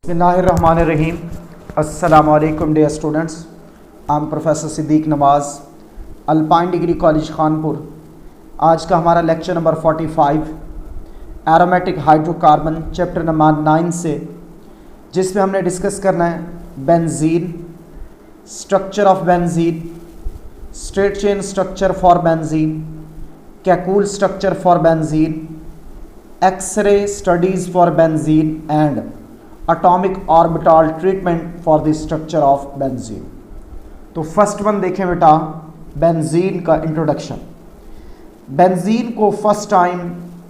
बिस्मिल्लाहिर्रहमानिर्रहीम। अस्सलामु अलैकुम dear students. I am professor Siddique Nawaz, Alpine degree college Khanpur. आज का हमारा lecture number 45 aromatic hydrocarbon chapter number 9 से, जिसमें हमने डिस्कस करना है benzene, structure of benzene, straight chain structure for benzene, Kekule structure for benzene, X ray studies for benzene and atomic orbital treatment for the structure of benzene. तो first one देखें बेटा, benzene का introduction. Benzene को first time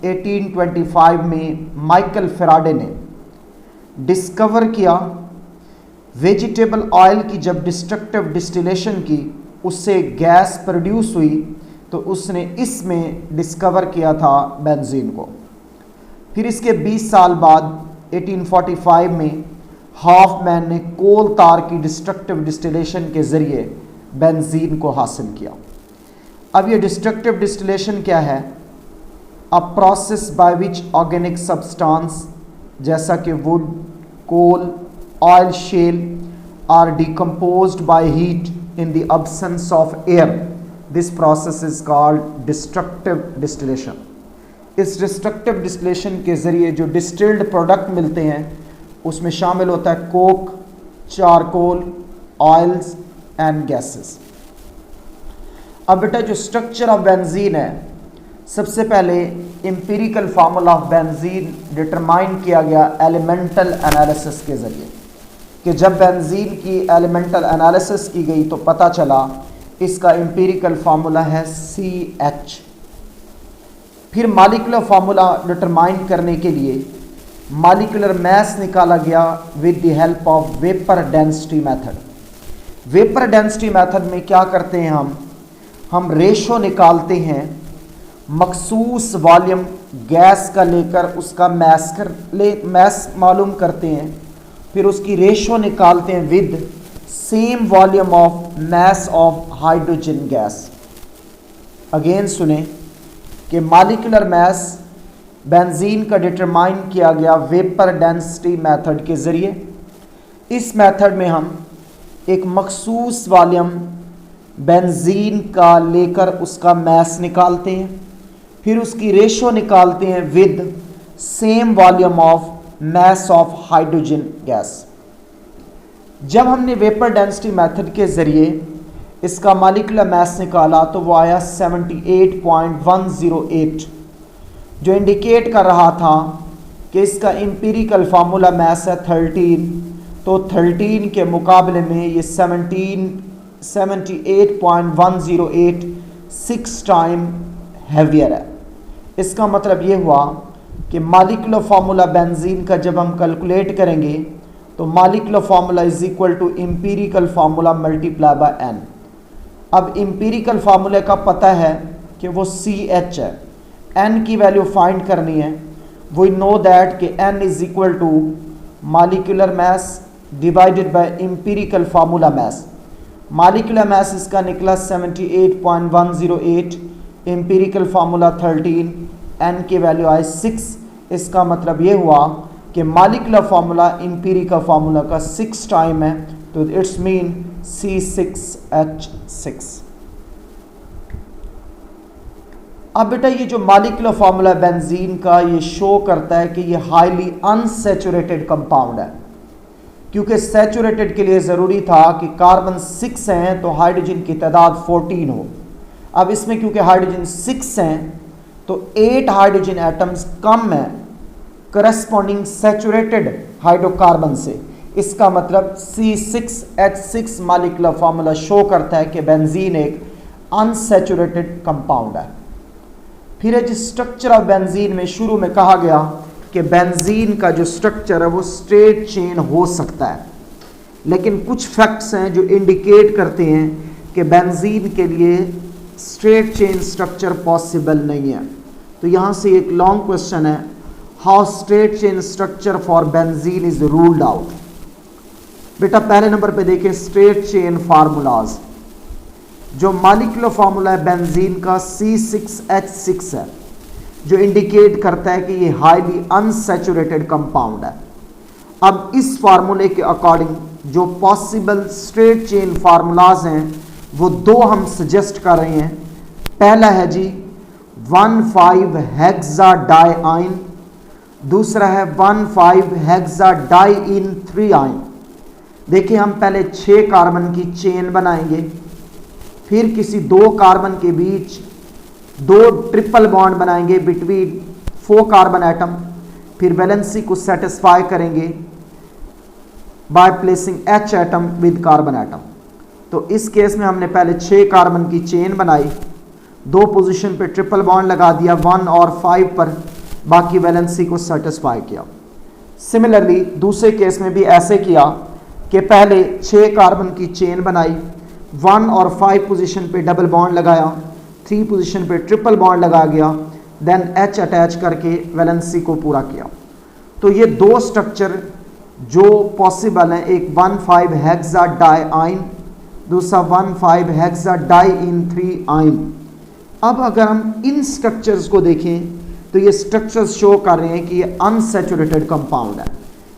1825 में Michael Faraday ने discover किया। Vegetable oil की जब डिस्ट्रक्टिव डिस्टिलेशन की, उससे गैस प्रोड्यूस हुई, तो उसने इसमें डिस्कवर किया था बेंजीन को। फिर इसके 20 साल बाद 1845 में हॉफमैन ने कोल तार की डिस्ट्रक्टिव डिस्टिलेशन के ज़रिए बेंजीन को हासिल किया। अब ये डिस्ट्रक्टिव डिस्टिलेशन क्या है? A process by which organic substance जैसा कि wood, coal, oil shale are decomposed by heat in the absence of air. This process is called destructive distillation. इस डिस्ट्रक्टिव डिस्टिलेशन के ज़रिए जो डिस्टिल्ड प्रोडक्ट मिलते हैं, उसमें शामिल होता है Coke, charcoal, oils and gases. अब बेटा जो स्ट्रक्चर ऑफ बेंजीन है, सबसे पहले empirical formula of benzene determine किया गया एलिमेंटल एनालिसिस के ज़रिए, कि जब बेंजीन की एलिमेंटल एनालिसिस की गई तो पता चला इसका एम्पिरिकल फार्मूला है CH। फिर मॉलिक्यूलर फार्मूला डिटरमाइन करने के लिए मॉलिक्यूलर मास निकाला गया with the help of vapour density method. Vapour density method में क्या करते हैं हम रेशो निकालते हैं, मखसूस वॉल्यूम गैस का लेकर उसका मास मालूम करते हैं, फिर उसकी रेशो निकालते हैं with same volume of mass of hydrogen gas. Again सुने कि मॉलिक्यूलर मास बेंजीन का डिटरमाइन किया गया वेपर डेंसिटी मेथड के ज़रिए। इस मेथड में हम एक मखसूस वॉल्यूम बेंजीन का लेकर उसका मास निकालते हैं, फिर उसकी रेशो निकालते हैं with same volume of mass of hydrogen gas. जब हमने वेपर डेंसिटी मेथड के ज़रिए इसका मॉलिक्यूलर मास निकाला तो वो आया 78.108, जो इंडिकेट कर रहा था कि इसका एम्पिरिकल फार्मूला मास है 13। तो 13 के मुकाबले में ये 78.108 6 टाइम हैवियर है। इसका मतलब ये हुआ कि मॉलिक्यूलर फार्मूला बेंजीन का जब हम कैलकुलेट करेंगे तो molecular formula is equal to empirical formula multiply by n। अब एम्पिरिकल फार्मूले का पता है कि वो CH है, n की वैल्यू फाइंड करनी है। वी नो दैट कि n is equal to molecular mass divided by empirical formula mass. Molecular mass इसका निकला 78.108, एम्पिरिकल फार्मूला 13, n की वैल्यू आई 6। इसका मतलब ये हुआ कि मॉलिक्यूलर फार्मूला एम्पिरिकल फार्मूला का 6 टाइम है, तो इट्स मीन C6H6। अब बेटा ये जो मॉलिक्यूलर फार्मूला बेंजीन का, ये शो करता है कि ये हाईली अनसैचुरेटेड कंपाउंड है, क्योंकि सैचुरेटेड के लिए ज़रूरी था कि कार्बन 6 हैं तो हाइड्रोजन की तादाद 14 हो। अब इसमें क्योंकि हाइड्रोजन 6 हैं तो 8 हाइड्रोजन एटम्स कम है करस्पॉन्डिंग सैचुरेटेड हाइड्रोकार्बन से। इसका मतलब C6H6 मॉलिक्यूलर फार्मूला शो करता है कि बेंजीन एक अनसैचुरेटेड कंपाउंड है। फिर है जिस स्ट्रक्चर ऑफ बेंजीन में शुरू में कहा गया कि बेंजीन का जो स्ट्रक्चर है वो स्ट्रेट चेन हो सकता है, लेकिन कुछ फैक्ट्स हैं जो इंडिकेट करते हैं कि बेंजीन के लिए स्ट्रेट चेन स्ट्रक्चर पॉसिबल नहीं है। तो यहाँ से एक लॉन्ग क्वेश्चन है, how straight chain structure for benzene is ruled out. बेटा पहले नंबर पे देखें स्ट्रेट चेन फार्मूलाज। जो मॉलिक्यूलर फार्मूला है बेंजीन का C6H6 है, जो इंडिकेट करता है कि ये हाईली अनसैचुरेटेड कंपाउंड है। अब इस फार्मूले के अकॉर्डिंग जो पॉसिबल स्ट्रेट चेन फार्मूलाज हैं वो दो हम सजेस्ट कर रहे हैं। पहला है जी 1,5 हेक्सा डाइआइन, दूसरा है 1,5 हेक्सा डाइइन 3 आइन। देखिए हम पहले 6 कार्बन की चेन बनाएंगे, फिर किसी 2 कार्बन के बीच 2 ट्रिपल बॉन्ड बनाएंगे बिटवीन 4 कार्बन एटम, फिर वैलेंसी को सेटिस्फाई करेंगे by placing H atom with carbon atom. तो इस केस में हमने पहले 6 कार्बन की चेन बनाई, 2 पोजीशन पे ट्रिपल बॉन्ड लगा दिया 1 और 5 पर, बाकी वैलेंसी को सेटिस्फाई किया। सिमिलरली दूसरे केस में भी ऐसे किया कि पहले 6 कार्बन की चेन बनाई, 1 और 5 पोजीशन पे डबल बॉन्ड लगाया, 3 पोजीशन पे ट्रिपल बॉन्ड लगा गया, देन H अटैच करके वैलेंसी को पूरा किया। तो ये 2 स्ट्रक्चर जो पॉसिबल हैं, एक 1,5 हेक्सा डाइआइन, दूसरा 1,5 हेक्सा डाइइन 3 आइन। अब अगर हम इन स्ट्रक्चर्स को देखें तो ये स्ट्रक्चर्स शो कर रहे हैं कि ये अनसैचुरेटेड कंपाउंड है।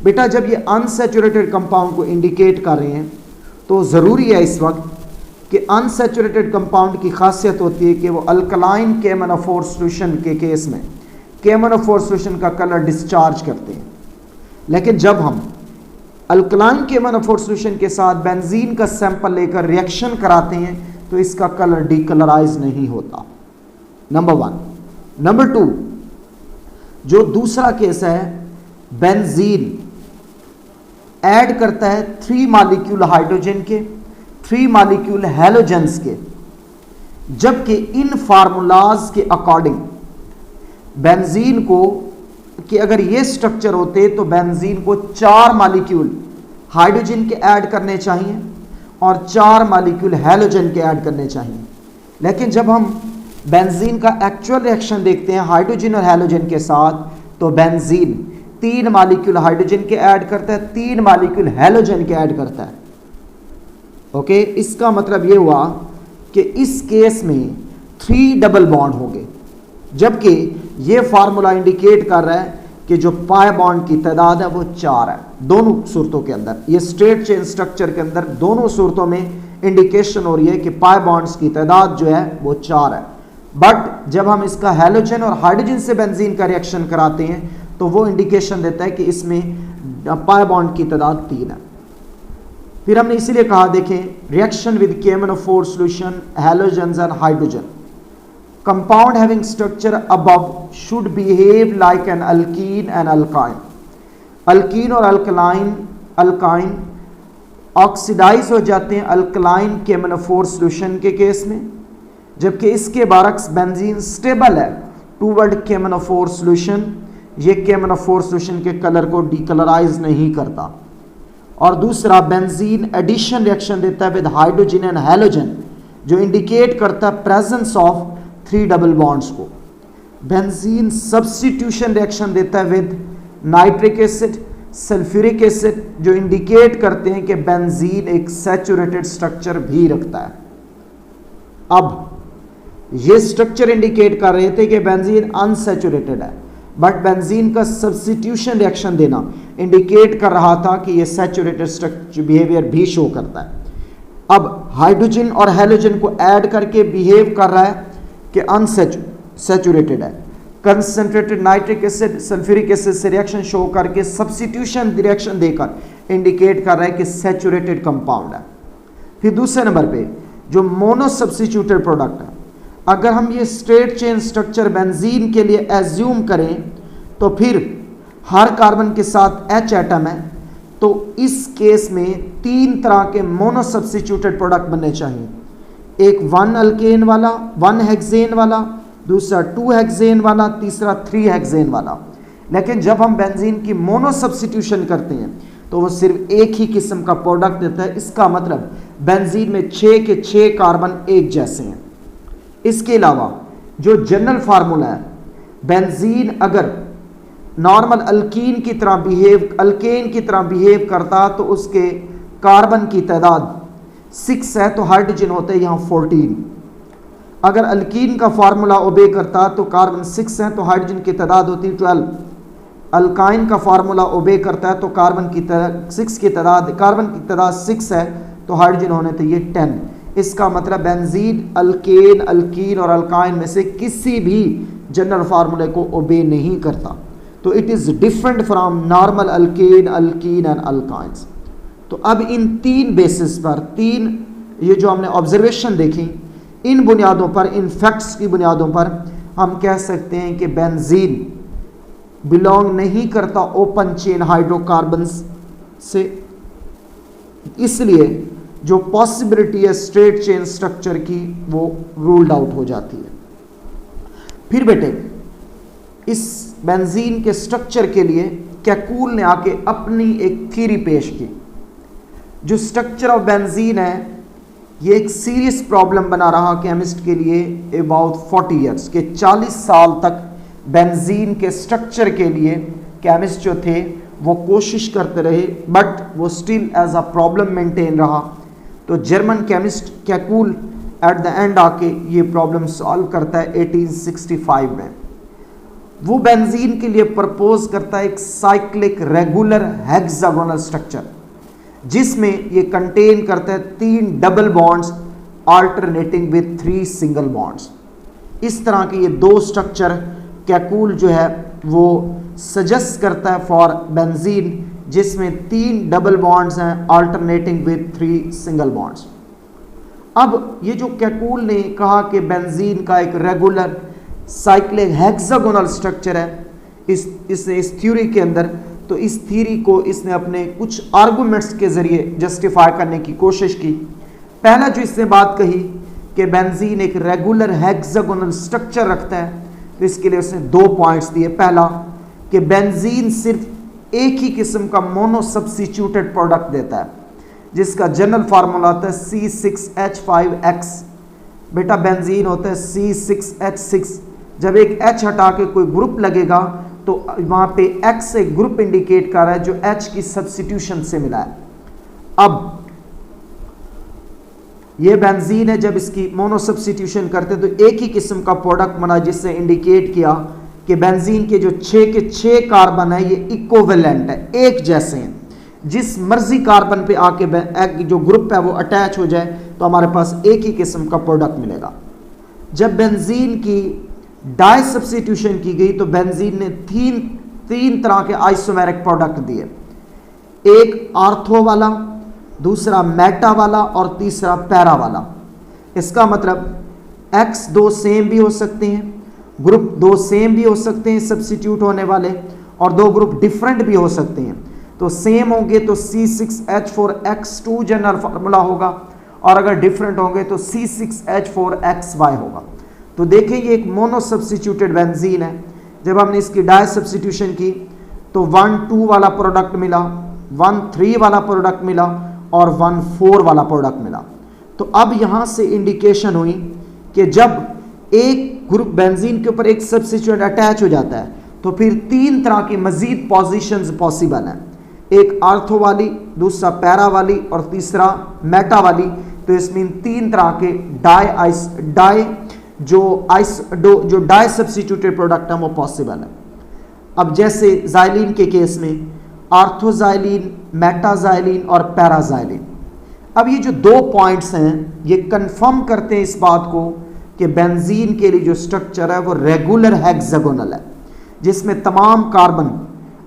बेटा जब ये अनसैचुरेटेड कंपाउंड को इंडिकेट कर रहे हैं तो ज़रूरी है इस वक्त कि अनसैचुरेटेड कंपाउंड की खासियत होती है कि वो अल्कलाइन KMnO4 सॉल्यूशन के केस में KMnO4 सॉल्यूशन का कलर डिस्चार्ज करते हैं, लेकिन जब हम अल्कलाइन KMnO4 सॉल्यूशन के साथ बेंजीन का सैंपल लेकर रिएक्शन कराते हैं तो इसका कलर डीकलराइज नहीं होता, नंबर 1। नंबर 2, जो दूसरा केस है, बेंजीन ऐड करता है 3 मॉलिक्यूल हाइड्रोजन के, 3 मॉलिक्यूल हैलोजेंस के, जबकि इन फार्मूलाज के अकॉर्डिंग बेंजीन को कि अगर ये स्ट्रक्चर होते तो बेंजीन को 4 मॉलिक्यूल हाइड्रोजन के ऐड करने चाहिए और 4 मॉलिक्यूल हैलोजन के ऐड करने चाहिए। लेकिन जब हम बेंजीन का एक्चुअल रिएक्शन देखते हैं हाइड्रोजन और हैलोजन के साथ तो बेंजीन 3 मॉलिक्यूल हाइड्रोजन के ऐड करता है, 3 मॉलिक्यूल हैलोजन के ऐड करता है। ओके, इसका मतलब ये हुआ कि इस केस में 3 डबल बॉन्ड होंगे, जबकि ये फार्मूला इंडिकेट कर रहा है कि जो पाई बॉन्ड की तादाद है वो 4 है। दोनों सूरतों के अंदर, ये स्ट्रेट चेन स्ट्रक्चर के अंदर दोनों सूरतों में इंडिकेशन हो रही है कि पाई बॉन्ड्स की तादाद जो है वो 4 है। बट जब हम इसका हैलोजन और हाइड्रोजन से बेंजीन का रिएक्शन कराते हैं तो वो इंडिकेशन देता है कि इसमें पाई बॉन्ड की तादाद 3 है। फिर हमने इसीलिए कहा, देखें, reaction with KMnO4 solution, halogens and hydrogen, compound having structure above should behave like an alkene and alkyne. Alkyne और अल्काइन ऑक्सीडाइज हो जाते हैं अल्कलाइन KMnO4 सॉल्यूशन के केस में, जबकि इसके बरक्स बेंजीन स्टेबल है टूवर्ड KMnO4 सॉल्यूशन। ये KMnO4 सॉल्यूशन के कलर को डीकलराइज नहीं करता। और दूसरा, बेंजीन एडिशन रिएक्शन देता है विद हाइड्रोजन एंड हैलोजन, जो इंडिकेट करता है प्रेजेंस ऑफ 3 डबल बॉन्ड्स को। बेंजीन सब्स्टिट्यूशन रिएक्शन देता है with nitric acid, sulphuric acid, जो इंडिकेट करते हैं कि बेंजीन एक सैचुरेटेड स्ट्रक्चर भी रखता है। अब ये स्ट्रक्चर इंडिकेट कर रहे थे कि बेंजीन अनसैचुरेटेड है, बट बेंजीन का सब्स्टिट्यूशन रिएक्शन देना इंडिकेट कर रहा था कि ये सैचुरेटेड स्ट्रक्चर बिहेवियर भी शो करता है। अब हाइड्रोजन और हैलोजन को ऐड करके बिहेव कर रहा है कि अनसैचुरेटेड है। Concentrated nitric acid sulphuric acid से रिएक्शन शो करके सब्स्टिट्यूशन रिएक्शन देकर इंडिकेट कर रहा है कि सैचुरेटेड कंपाउंड है। फिर दूसरे नंबर पे जो मोनो सब्स्टिट्यूटेड प्रोडक्ट है, अगर हम ये स्ट्रेट चेन स्ट्रक्चर बेंजीन के लिए एज्यूम करें तो फिर हर कार्बन के साथ H एटम है, तो इस केस में 3 तरह के मोनो सब्स्टिट्यूटेड प्रोडक्ट बनने चाहिए। एक 1 अल्केन वाला, 1 हेक्सेन वाला, दूसरा 2 हेक्सेन वाला, तीसरा 3 हेक्सेन वाला। लेकिन जब हम बेंजीन की मोनो सब्स्टिट्यूशन करते हैं तो वो सिर्फ एक ही किस्म का प्रोडक्ट देता है। इसका मतलब बेंजीन में 6 के 6 कार्बन एक जैसे हैं। इसके अलावा जो जनरल फार्मूला है, बेंजीन अगर नॉर्मल अल्कीन की तरह अल्केन की तरह बिहेव करता तो उसके कार्बन की तादाद 6 है, तो हाइड्रोजन होते हैं यहाँ 14। अगर अल्कीन का फार्मूला ओबे करता तो कार्बन 6 है तो हाइड्रोजन की तादाद होती 12। अल्काइन का फार्मूला ओबे करता है तो कार्बन की तादाद 6 है तो हाइड्रोजन होने चाहिए 10। इसका मतलब बेंजीन अल्केन, अल्कीन और अल्काइन में से किसी भी जनरल फार्मूले को ओबे नहीं करता। तो it is different from normal alkane, alkyne and alkynes. तो अब इन 3 बेसिस पर, 3 ये जो हमने ऑब्जर्वेशन देखी, इन बुनियादों पर, इन फैक्ट्स की बुनियादों पर हम कह सकते हैं कि बेंजीन बिलोंग नहीं करता ओपन चेन हाइड्रोकार्बन्स से, इसलिए जो पॉसिबिलिटी है स्ट्रेट चेन स्ट्रक्चर की वो रूल्ड आउट हो जाती है। फिर बेटे इस बेंजीन के स्ट्रक्चर के लिए कैकूल ने आके अपनी एक थ्योरी पेश की। जो स्ट्रक्चर ऑफ बेंजीन है ये एक सीरियस प्रॉब्लम बना रहा केमिस्ट के लिए अबाउट 40 ईयर्स के 40 साल तक बेंजीन के स्ट्रक्चर के लिए केमिस्ट जो थे वो कोशिश करते रहे, बट वो still as a problem maintain रहा। तो German chemist Kekule at the end आके ये प्रॉब्लम सॉल्व करता है 1865 में। वो बेंजीन के लिए प्रपोज करता है एक साइक्लिक रेगुलर हेक्सागोनल स्ट्रक्चर, जिसमें ये कंटेन करता है 3 double bonds alternating with 3 single bonds. इस तरह के ये 2 स्ट्रक्चर कैकूल जो है वो सजेस्ट करता है फॉर बेंजीन, जिसमें 3 डबल बॉन्ड्स हैं अल्टरनेटिंग विद 3 सिंगल बॉन्ड्स। अब ये जो कैकूल ने कहा कि बेंजीन का एक रेगुलर साइक्लिक हेक्सागोनल स्ट्रक्चर है इस थ्योरी के अंदर, तो इस थ्योरी को इसने अपने कुछ आर्गुमेंट्स के जरिए जस्टिफाई करने की कोशिश की। पहला जो इसने बात कही कि बेंजीन एक रेगुलर हेक्सागोनल स्ट्रक्चर रखता है, तो इसके लिए उसने 2 पॉइंट्स दिए। पहला कि बेंजीन सिर्फ एक ही किस्म का मोनो सब्स्टिट्यूटेड प्रोडक्ट देता है, जिसका जनरल फार्मूला होता है C6H5X। बेटा बेंजीन होता है C6H6। जब एक H हटा के कोई ग्रुप लगेगा तो वहां पे X एक ग्रुप इंडिकेट कर रहा है जो H की सब्स्टिट्यूशन से मिला है। अब ये बेंजीन है, जब इसकी मोनो सब्स्टिट्यूशन करते तो एक ही किस्म का प्रोडक्ट बना, जिससे इंडिकेट किया कि बेंजीन के जो 6 के 6 कार्बन है ये इक्विवेलेंट है, एक जैसे हैं। जिस मर्जी कार्बन पे आके जो ग्रुप है वो अटैच हो जाए तो हमारे पास एक ही किस्म का प्रोडक्ट मिलेगा। जब बेंजीन की डाई सब्स्टिट्यूशन की गई तो बेंजीन ने तीन तरह के आइसोमेरिक प्रोडक्ट दिए, एक आर्थो वाला, दूसरा मेटा वाला और तीसरा पैरा वाला। इसका मतलब X 2 सेम भी हो सकते हैं, ग्रुप 2 सेम भी हो सकते हैं सब्स्टिट्यूट होने वाले, और 2 ग्रुप डिफरेंट भी हो सकते हैं। तो सेम होंगे तो C6H4X2 जनरल फार्मूला होगा, और अगर डिफरेंट होंगे तो C6H4XY होगा। तो देखिए ये एक मोनो सब्स्टिट्यूटेड बेंजीन है। जब हमने इसकी डाई सब्स्टिट्यूशन की तो 1,2 वाला प्रोडक्ट मिला, 1,3 वाला प्रोडक्ट मिला और 1,4 वाला प्रोडक्ट मिला। तो अब यहाँ से इंडिकेशन हुई कि जब एक ग्रुप बेंजीन के ऊपर एक सब्स्टिट्यूएंट अटैच हो जाता है तो फिर 3 तरह की मजीद पोजीशंस पॉसिबल हैं, एक आर्थो वाली, दूसरा पैरा वाली और तीसरा मेटा वाली। तो इसमें 3 तरह के जो डाई सब्स्टिट्यूटेड प्रोडक्ट हैं वो पॉसिबल है। अब जैसे जाइलिन के केस में आर्थोजाइलिन, मेटाजाइलिन और पैराजाइलिन। अब ये जो 2 पॉइंट्स हैं ये कंफर्म करते हैं इस बात को कि बेंजीन के लिए जो स्ट्रक्चर है वो रेगुलर हेक्सागोनल है, जिसमें तमाम कार्बन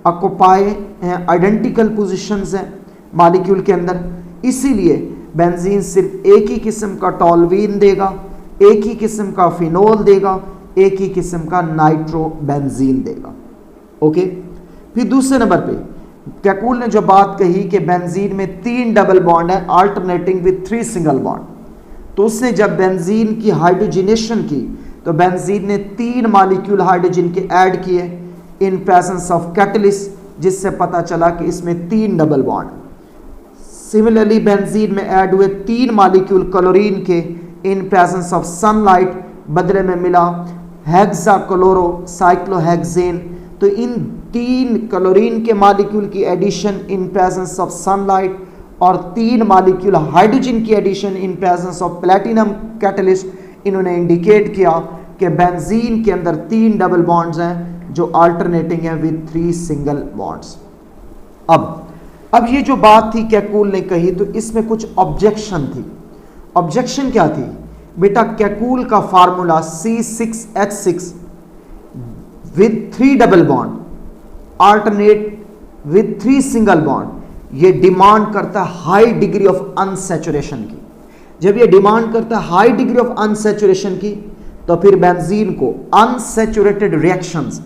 ऑक्युपाई हैं, आइडेंटिकल पोजीशंस हैं मॉलिक्यूल के अंदर। इसीलिए बेंजीन सिर्फ एक ही किस्म का टॉलवीन देगा, एक ही किस्म का फिनोल देगा, एक ही किस्म का नाइट्रोबेंजीन देगा। ओके। फिर दूसरे नंबर पे कैकूल ने जो बात कही कि बेंजीन में 3 डबल बॉन्ड है अल्टरनेटिंग विद 3 सिंगल बॉन्ड, तो उसने जब बेंजीन की हाइड्रोजनेशन की तो बेंजीन ने 3 मॉलिक्यूल हाइड्रोजन के ऐड किए इन प्रेजेंस ऑफ कैटलिस्ट, जिससे पता चला कि इसमें 3 डबल बॉन्ड। सिमिलरली बेंजीन में ऐड हुए 3 मॉलिक्यूल क्लोरीन के इन प्रेजेंस ऑफ सनलाइट, बदले में मिला हेक्साक्लोरो साइक्लोहेक्सेन। तो इन 3 क्लोरीन के मॉलिक्यूल की addition in presence of sunlight और 3 मॉलिक्यूल हाइड्रोजन की addition in presence of platinum catalyst, इन्होंने इंडिकेट किया कि बेंजीन के अंदर 3 डबल बॉन्ड्स हैं जो अल्टरनेटिंग है विद 3 सिंगल बॉन्ड्स। अब ये जो बात थी कैकुल ने कही, तो इसमें कुछ ऑब्जेक्शन थी। ऑब्जेक्शन क्या थी बेटा? कैकुल का formula C6H6 with 3 double bond alternate with 3 single bond, ये डिमांड करता है हाई डिग्री ऑफ अनसैचुरेशन की। जब ये डिमांड करता है हाई डिग्री ऑफ अनसैचुरेशन की, तो फिर बेंजीन को अनसैचुरेटेड रिएक्शंस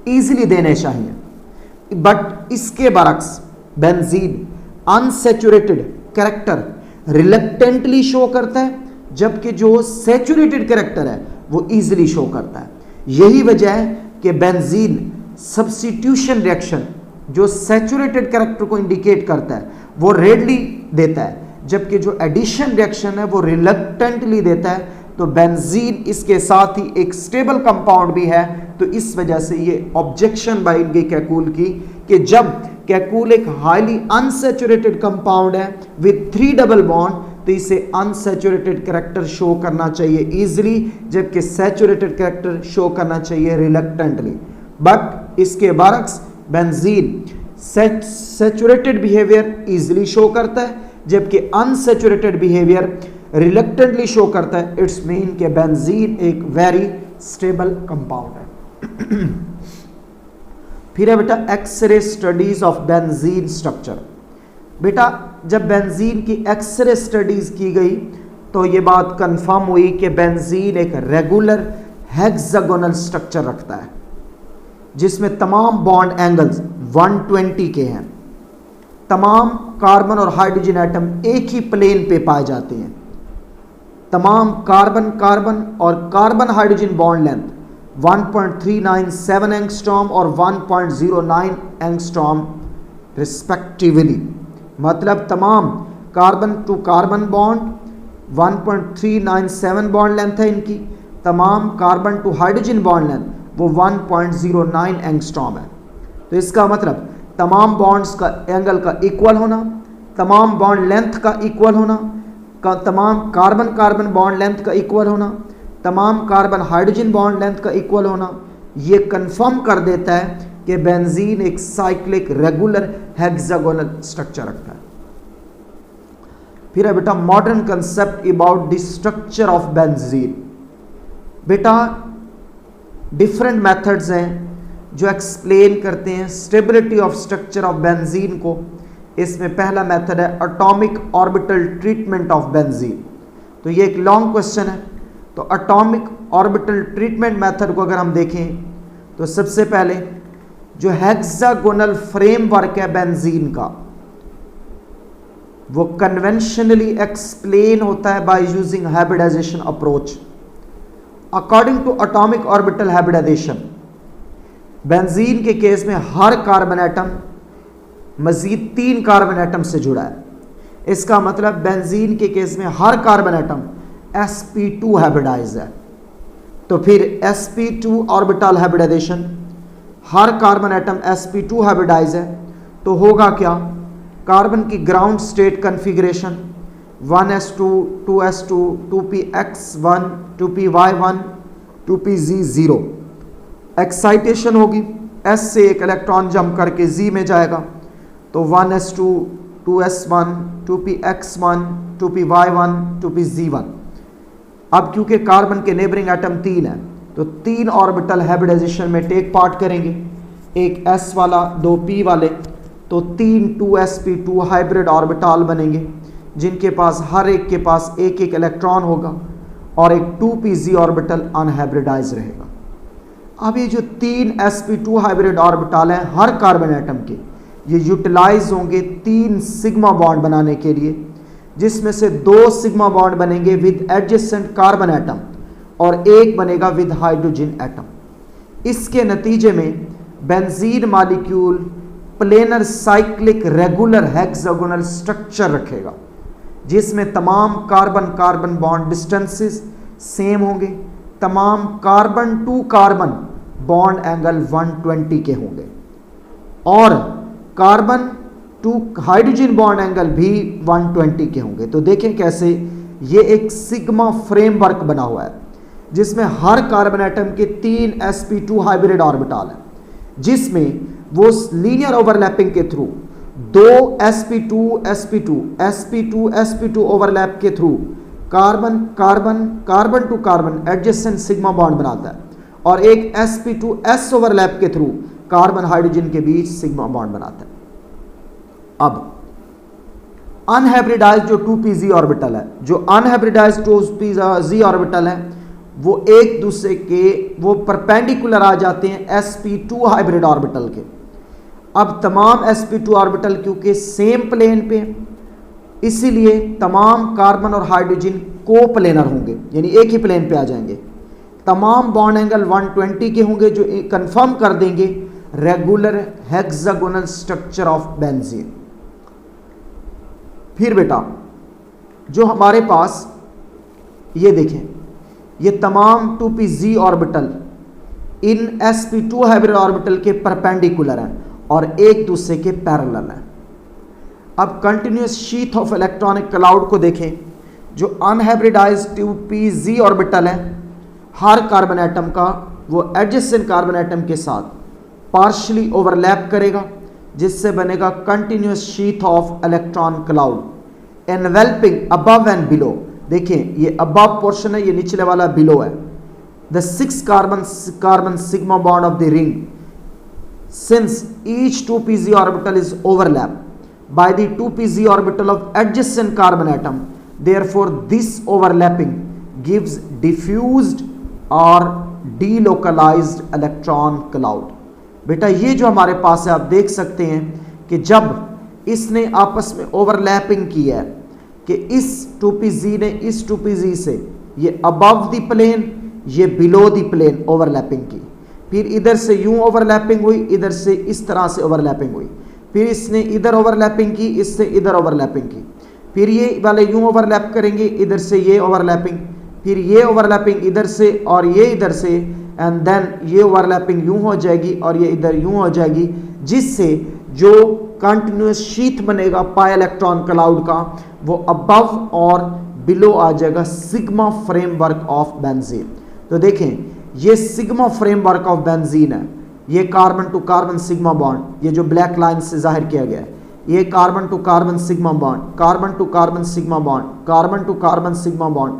इजीली देने चाहिए। बट इसके बरक्स benzene unsaturated character reluctantly show करता है, जबकि जो सैचुरेटेड कैरेक्टर है वो इजीली शो करता है। यही वजह है कि बेंजीन सब्स्टिट्यूशन रिएक्शन जो सैचुरेटेड कैरेक्टर को इंडिकेट करता है वो रेडली देता है, जबकि जो एडिशन रिएक्शन है वो रिलक्टेंटली देता है। तो बेंजीन इसके साथ ही एक स्टेबल कंपाउंड भी है, तो इस वजह से ये ऑब्जेक्शन बाय इनके कैकुल की कि जब कैकुल एक हाईली अनसैचुरेटेड कंपाउंड है विद 3 डबल बॉन्ड, तो इसे अनसैचुरेटेड कैरेक्टर शो करना चाहिए इजीली, जबकि सैचुरेटेड कैरेक्टर शो करना चाहिए रिलक्टेंटली। बट इसके बरक्स benzene saturated behaviour easily show करता है, जबकि अनसैचुरेटेड बिहेवियर रिलक्टेंटली शो करता है। इट्स मीन के बेंजीन एक वेरी स्टेबल कंपाउंड है। फिर है बेटा X ray studies of benzene structure. बेटा जब बेंजीन की एक्सरे स्टडीज की गई तो ये बात कंफर्म हुई कि बेंजीन एक रेगुलर हेक्सागोनल स्ट्रक्चर रखता है, जिसमें तमाम बॉन्ड एंगल्स 120 के हैं। तमाम कार्बन और हाइड्रोजन एटम एक ही प्लेन पे पाए जाते हैं। तमाम कार्बन कार्बन और carbon hydrogen bond length 1.397 angstrom और 1.09 एंगस्ट्रॉम रिस्पेक्टिवली। मतलब तमाम carbon to carbon bond 1.397 bond length है इनकी, तमाम carbon to hydrogen bond length वो 1.09 एंगस्ट्रॉम है। तो इसका मतलब तमाम बॉन्ड्स का एंगल का इक्वल होना, तमाम बॉन्ड लेंथ का इक्वल होना, तमाम कार्बन कार्बन बॉन्ड लेंथ का इक्वल होना, तमाम कार्बन हाइड्रोजन बॉन्ड लेंथ का इक्वल होना, ये कंफर्म कर देता है कि बेंजीन एक साइक्लिक रेगुलर हेक्सागोनल स्ट्रक्चर रखता है। फिर है बेटा modern concept about the structure of benzene. बेटा डिफरेंट मेथड्स हैं जो एक्सप्लेन करते हैं stability of structure of benzene को। इसमें पहला मेथड है atomic orbital treatment of benzene. तो ये एक लॉन्ग क्वेश्चन है। तो एटॉमिक ऑर्बिटल ट्रीटमेंट मेथड को अगर हम देखें तो सबसे पहले जो हेक्सागोनल फ्रेमवर्क है बेंजीन का, वो कन्वेंशनली एक्सप्लेन होता है by using hybridisation approach. According to atomic orbital hybridisation, benzene के केस में हर कार्बन एटम मजीद 3 कार्बन एटम से जुड़ा है। इसका मतलब बेंजीन के केस में हर कार्बन एटम sp2 हाइब्रिडाइज है। तो फिर sp2 ऑर्बिटल हाइब्रिडाइजेशन, हर कार्बन एटम sp2 हाइब्रिडाइज है, तो होगा क्या? कार्बन की ground state configuration 1s2 2s2 2px1 2py1 2pz0, excitation होगी, s से एक इलेक्ट्रॉन जंप करके z में जाएगा, तो 1s2 2s1 2px1 2py1 2pz1। अब क्योंकि कार्बन के नेबरिंग एटम 3 है, तो 3 ऑर्बिटल हाइब्रिडाइजेशन में टेक पार्ट करेंगे, एक s वाला 2 p वाले, तो 3 2sp2 हाइब्रिड ऑर्बिटल बनेंगे, जिनके पास हर एक के पास एक एक इलेक्ट्रॉन होगा और एक 2pz ऑर्बिटल अनहाइब्रिडाइज रहेगा। अब ये जो 3 sp2 हाइब्रिड ऑर्बिटल हैं हर कार्बन एटम के, ये यूटिलाइज होंगे 3 सिग्मा बॉन्ड बनाने के लिए, जिसमें से 2 सिग्मा बॉन्ड बनेंगे विद एडजेसेंट कार्बन एटम और एक बनेगा विद हाइड्रोजन एटम। इसके नतीजे में benzene molecule planar cyclic regular hexagonal structure रखेगा, जिसमें तमाम carbon carbon bond distances same होंगे, तमाम carbon to carbon bond angle 120 के होंगे और carbon to hydrogen bond angle भी 120 के होंगे। तो देखें कैसे ये एक सिग्मा फ्रेमवर्क बना हुआ है, जिसमें हर कार्बन एटम के 3 sp2 हाइब्रिड ऑर्बिटल है जिसमें वो लीनियर ओवरलैपिंग के थ्रू दो sp2 sp2 sp2 sp2 overlap के through carbon carbon carbon to carbon adjacent sigma bond बनाता है, और एक sp2s ओवरलैप के थ्रू कार्बन हाइड्रोजन के बीच सिग्मा बॉन्ड बनाता है। अब अनहाइब्रिडाइज्ड जो 2pz ऑर्बिटल है, जो अनहाइब्रिडाइज्ड 2pz ऑर्बिटल है, वो एक दूसरे के वो परपेंडिकुलर आ जाते हैं sp2 हाइब्रिड ऑर्बिटल के। अब तमाम sp2 ऑर्बिटल क्योंकि सेम प्लेन पे, इसीलिए तमाम कार्बन और हाइड्रोजन को प्लेनर होंगे, यानी एक ही प्लेन पे आ जाएंगे। तमाम बॉन्ड एंगल 120 के होंगे, जो कंफर्म कर देंगे regular hexagonal structure of benzene. फिर बेटा जो हमारे पास ये देखें, ये तमाम 2pz ऑर्बिटल इन sp2 हाइब्रिड ऑर्बिटल के परपेंडिकुलर हैं और एक दूसरे के पैरेलल हैं। अब continuous sheath of electronic cloud को देखें, जो अनहाइब्रिडाइज्ड 2pz ऑर्बिटल है, हर कार्बन एटम का वो एडजेसेंट कार्बन एटम के साथ पार्शली ओवरलैप करेगा, जिससे बनेगा continuous sheath of electron cloud enveloping above and below. देखिए ये अबव पोर्शन है, ये निचले वाला बिलो है। The 6 carbon sigma bond of the ring, since each 2pz orbital is overlap by the 2pz orbital of adjacent carbon atom, therefore this overlapping gives diffused or delocalized electron cloud। बेटा ये जो हमारे पास है, आप देख सकते हैं कि जब इसने आपस में ओवरलैपिंग की है कि इस 2pz ने इस 2pz से ये अबव द प्लेन, ये बिलो द प्लेन ओवरलैपिंग की, फिर इधर से यूं ओवरलैपिंग हुई, इधर से इस तरह से ओवरलैपिंग हुई, फिर इसने इधर ओवरलैपिंग की, इससे इधर ओवरलैपिंग की, फिर ये वाले यूं ओवरलैप करेंगे, इधर से ये ओवरलैपिंग, फिर ये ओवरलैपिंग इधर से और ये इधर से, एंड देन ये ओवरलैपिंग यूं हो जाएगी और ये इधर यूं हो जाएगी, जिससे जो कंटिन्यूस शीथ बनेगा पाई इलेक्ट्रॉन क्लाउड का, वो अबव और बिलो आ जाएगा सिग्मा फ्रेमवर्क ऑफ बेंजीन। तो देखें ये सिग्मा फ्रेमवर्क ऑफ बेंजीन है, ये carbon to carbon sigma bond, ये जो ब्लैक लाइन से जाहिर किया गया है, ये carbon to carbon sigma bond, carbon to carbon sigma bond, carbon to carbon sigma bond,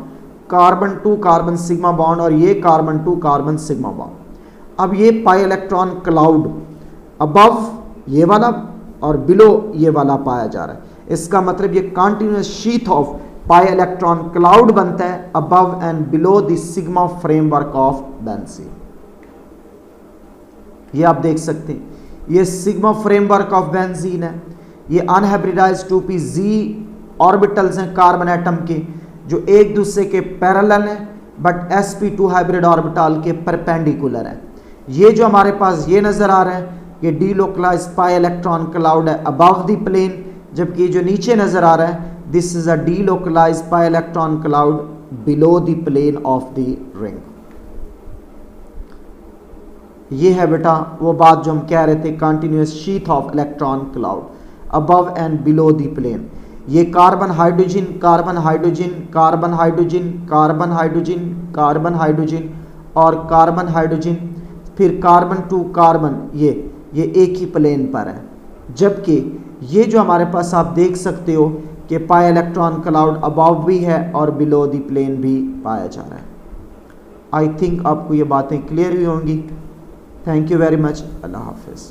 carbon to carbon sigma bond, और ये carbon to carbon sigma bond. अब ये पाई इलेक्ट्रॉन क्लाउड अबव ये वाला और बिलो ये वाला पाया जा रहा है। इसका मतलब ये continuous sheath of pi electron cloud बनता है above and below the sigma framework of benzene. ये आप देख सकते हैं, ये सिग्मा फ्रेमवर्क ऑफ बेंजीन है। ये अनहाइब्रिडाइज्ड 2pz ऑर्बिटल्स हैं कार्बन एटम के, जो एक दूसरे के पैरेलल हैं बट sp2 हाइब्रिड ऑर्बिटल के परपेंडिकुलर हैं। ये जो हमारे पास ये नज़र आ रहा है, ये डीलोकलाइज्ड पाई इलेक्ट्रॉन क्लाउड है अबव द प्लेन, जबकि जो नीचे नज़र आ रहा है, this is a delocalised pi electron cloud below the plane of the ring. ये है बेटा वो बात जो हम कह रहे थे, continuous sheath of electron cloud above and below the plane. ये carbon hydrogen carbon hydrogen carbon hydrogen carbon hydrogen carbon hydrogen और कार्बन हाइड्रोजन, फिर कार्बन टू कार्बन, ये एक ही प्लेन पर है। जबकि ये जो हमारे पास आप देख सकते हो कि पाई इलेक्ट्रॉन क्लाउड अबव भी है और बिलो द प्लेन भी पाया जा रहा है। आई थिंक आपको ये बातें क्लियर हुई होंगी। Thank you very much. अल्लाह हाफिज़।